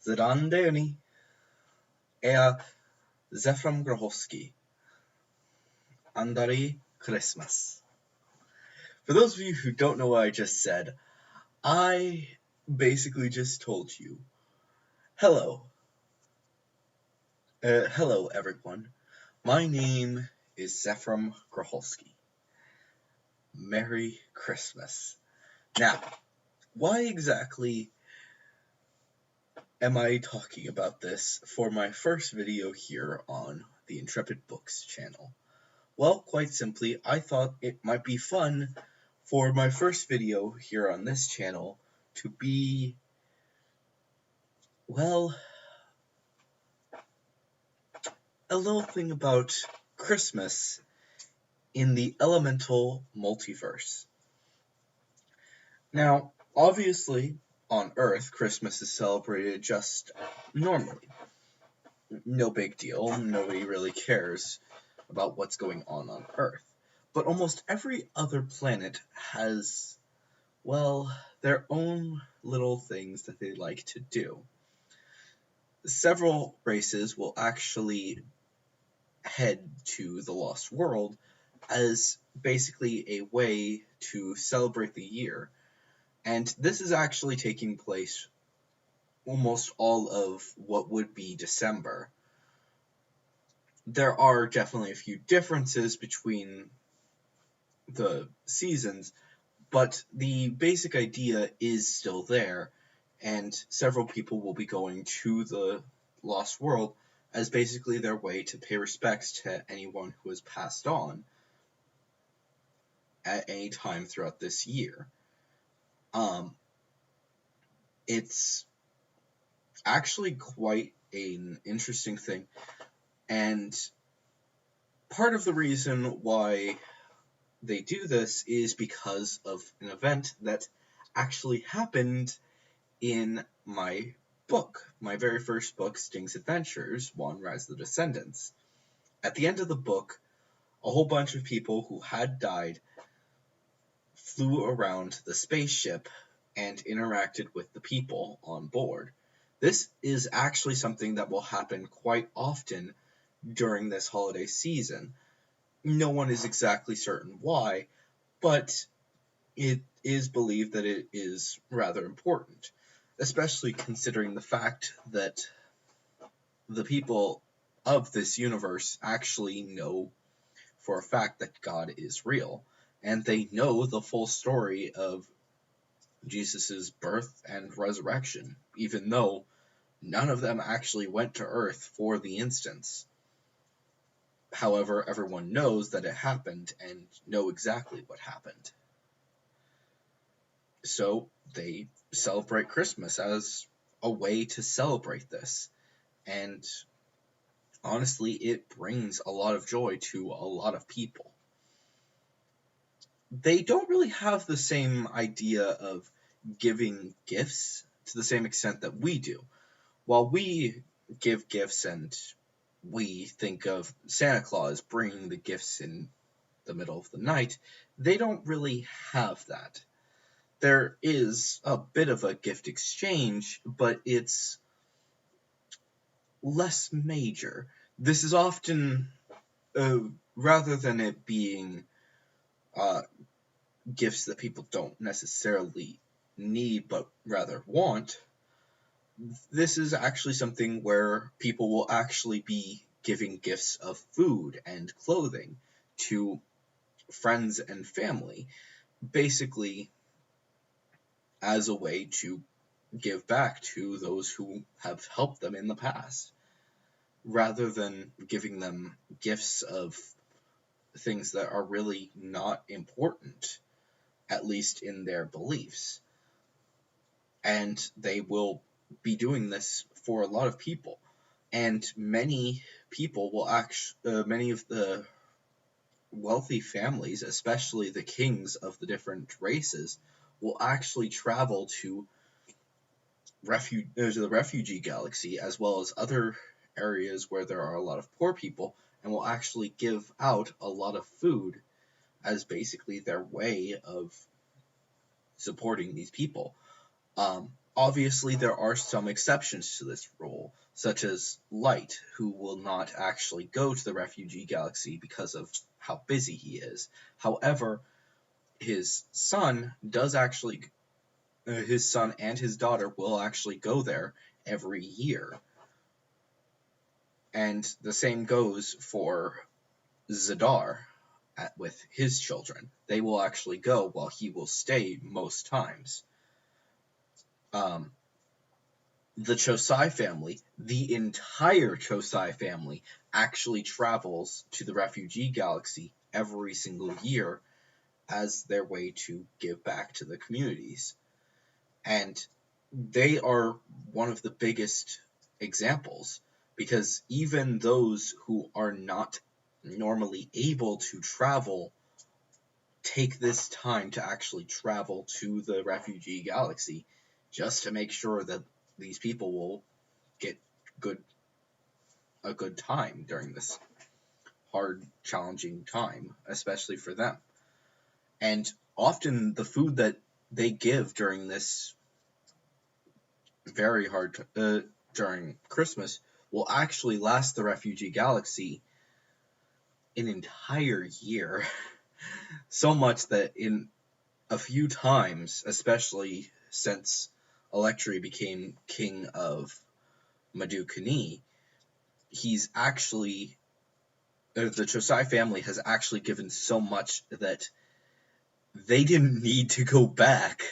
Zrandeni Ea Zefram Grochowski Andari Christmas. For those of you who don't know what I just said, I basically just told you, hello. Hello everyone. My name is Zefram Grochowski. Merry Christmas. Now, why exactly am I talking about this for my first video here on the Intrepid Books channel? Well, quite simply, I thought it might be fun for my first video here on this channel to be, well, a little thing about Christmas in the elemental multiverse. Now, obviously, on Earth, Christmas is celebrated just normally. No big deal, nobody really cares about what's going on Earth. But almost every other planet has, well, their own little things that they like to do. Several races will actually head to the Lost World as basically a way to celebrate the year. And this is actually taking place almost all of what would be December. There are definitely a few differences between the seasons, but the basic idea is still there, and several people will be going to the Lost World as basically their way to pay respects to anyone who has passed on at any time throughout this year. It's actually quite an interesting thing, and part of the reason why they do this is because of an event that actually happened in my book, my very first book, Sting's Adventures, One Rise of the Descendants. At the end of the book, a whole bunch of people who had died flew around the spaceship and interacted with the people on board. This is actually something that will happen quite often during this holiday season. No one is exactly certain why, but it is believed that it is rather important, especially considering the fact that the people of this universe actually know for a fact that God is real, and they know the full story of Jesus' birth and resurrection, even though none of them actually went to Earth for the instance. However, everyone knows that it happened and know exactly what happened. So they celebrate Christmas as a way to celebrate this. And honestly, it brings a lot of joy to a lot of people. They don't really have the same idea of giving gifts to the same extent that we do. While we give gifts and we think of Santa Claus bringing the gifts in the middle of the night, they don't really have that. There is a bit of a gift exchange, but it's less major. This is often, rather than it being gifts that people don't necessarily need but rather want, this is actually something where people will actually be giving gifts of food and clothing to friends and family, basically as a way to give back to those who have helped them in the past, rather than giving them gifts of things that are really not important, at least in their beliefs. And they will be doing this for a lot of people. And many people will many of the wealthy families, especially the kings of the different races, will actually travel to the refugee galaxy, as well as other areas where there are a lot of poor people, and will actually give out a lot of food as basically their way of supporting these people. obviously, there are some exceptions to this rule, such as Light, who will not actually go to the refugee galaxy because of how busy he is. However, his son and his daughter will actually go there every year. And the same goes for Zadar with his children. They will actually go while he will stay most times. The Chosai family, the entire Chosai family, actually travels to the refugee galaxy every single year as their way to give back to the communities. And they are one of the biggest examples, because even those who are not normally able to travel take this time to actually travel to the refugee galaxy just to make sure that these people will get a good time during this hard, challenging time, especially for them. And often the food that they give during this very hard during Christmas will actually last the refugee galaxy an entire year. So much that in a few times, especially since Electri became king of Madukani, he's actually the Chosai family has actually given so much that they didn't need to go back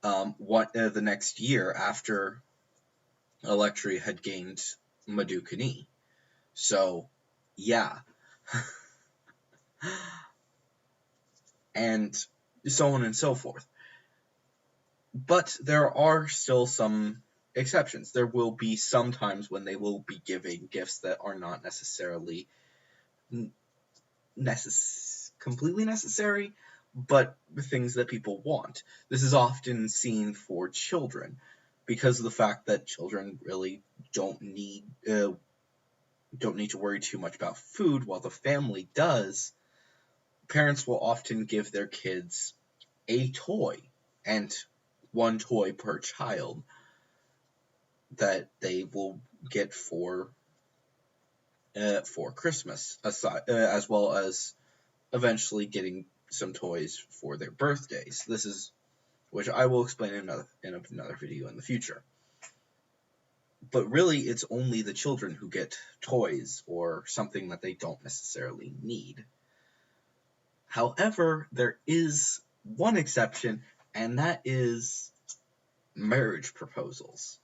the next year after Electri had gained Madukani. So, yeah. And so on and so forth. But there are still some exceptions. There will be some times when they will be giving gifts that are not necessarily completely necessary, but things that people want. This is often seen for children, because of the fact that children really don't need to worry too much about food, while the family does. Parents will often give their kids a toy, and one toy per child, that they will get for Christmas, as well as eventually getting some toys for their birthdays. This is, which I will explain in another video in the future. But really, it's only the children who get toys or something that they don't necessarily need. However, there is one exception, and that is marriage proposals.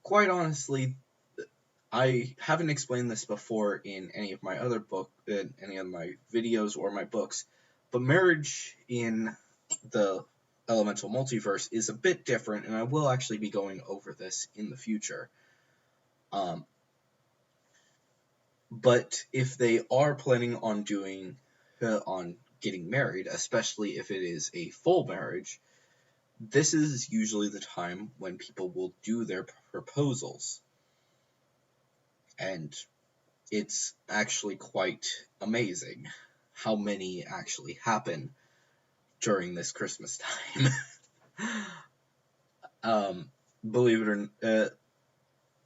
Quite honestly, I haven't explained this before in any of my videos or my books, but marriage in the Elemental Multiverse is a bit different, and I will actually be going over this in the future. But if they are planning on getting married, especially if it is a full marriage, this is usually the time when people will do their proposals. And it's actually quite amazing how many actually happen during this Christmas time. Believe it or not,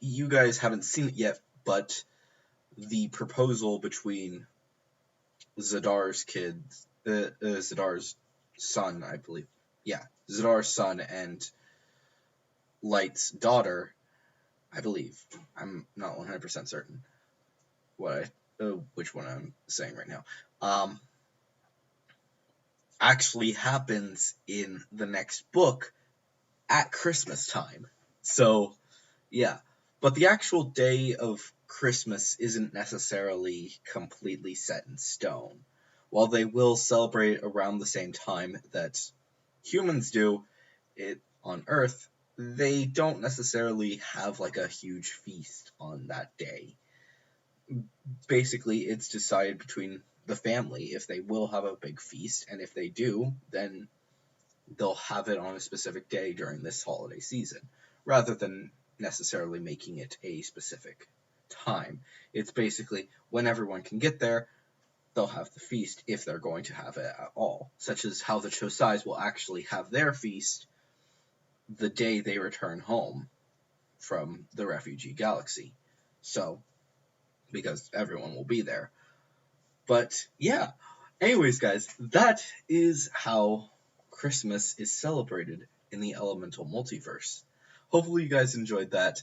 you guys haven't seen it yet, but the proposal between Zadar's son, I believe. Yeah, Zadar's son and Light's daughter, I believe. I'm not 100% certain which one I'm saying right now. Actually happens in the next book at Christmas time. So, yeah. But the actual day of Christmas isn't necessarily completely set in stone. While they will celebrate around the same time that humans do it on Earth, they don't necessarily have like a huge feast on that day. Basically, it's decided between the family if they will have a big feast, and if they do, then they'll have it on a specific day during this holiday season, rather than necessarily making it a specific time. It's basically when everyone can get there, they'll have the feast if they're going to have it at all, such as how the Chosais will actually have their feast the day they return home from the refugee galaxy. So, because everyone will be there. But yeah, anyways, guys, that is how Christmas is celebrated in the Elemental Multiverse. Hopefully you guys enjoyed that,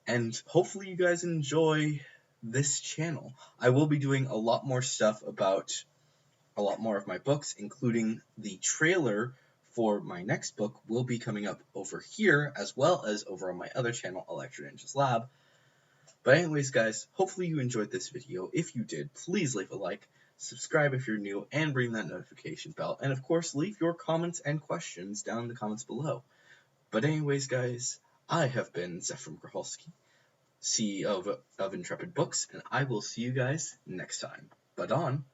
and hopefully you guys enjoy this channel. I will be doing a lot more stuff about a lot more of my books, including the trailer for my next book will be coming up over here, as well as over on my other channel, Electro Ninja's Lab. But anyways, guys, hopefully you enjoyed this video. If you did, please leave a like, subscribe if you're new, and ring that notification bell. And of course, leave your comments and questions down in the comments below. But anyways, guys, I have been Zephyr Gracholski, CEO of Intrepid Books, and I will see you guys next time. But on.